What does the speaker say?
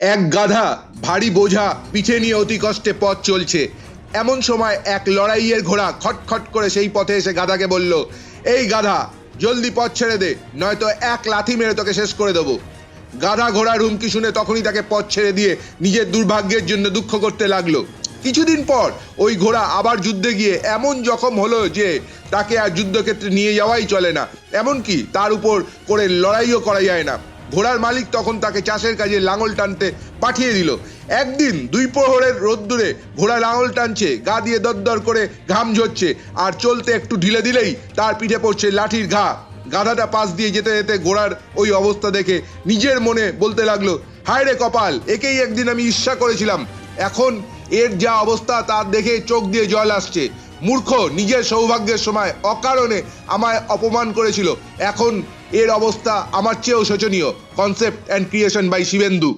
এক গাধা ভারী বোঝা পিঠে নিয়ে অতি কষ্টে পথ চলছে। এমন সময় এক লড়াইয়ের ঘোড়া খটখট করে সেই পথে এসে গাধাকে বলল, এই গাধা, জলদি পথ ছেড়ে দে, নয়তো এক লাথি মেরে তোকে শেষ করে দেবো। গাধা ঘোড়ার হুমকি শুনে তখনই তাকে পথ ছেড়ে দিয়ে নিজের দুর্ভাগ্যের জন্য দুঃখ করতে লাগলো। কিছুদিন পর ওই ঘোড়া আবার যুদ্ধে গিয়ে এমন জখম হলো যে তাকে আর যুদ্ধক্ষেত্রে নিয়ে যাওয়াই চলে না, এমনকি তার উপর করে লড়াইও করা যায় না। ঘোড়ার মালিক তখন তাকে চাষের কাজে লাঙল টানতে পাঠিয়ে দিল। একদিন দুই প্রহরের রোদ্দুরে ঘোড়া লাঙল টানছে, গা দিয়ে দরদর করে ঘাম ঝরছে, আর চলতে একটু ঢিলে দিলেই তার পিঠে পড়ছে লাঠির ঘা। গাধাটা পাশ দিয়ে যেতে যেতে ঘোড়ার ওই অবস্থা দেখে নিজের মনে বলতে লাগলো, হায় রে কপাল, একেই একদিন আমি ঈর্ষা করেছিলাম, এখন এর যা অবস্থা তা দেখে চোখ দিয়ে জল আসছে। মূর্খ, নিজের সৌভাগ্যের সময় অকারণে আমায় অপমান করেছিল, এখন এর অবস্থা আমার চেয়েও শোচনীয়। Concept and creation by Shibendu.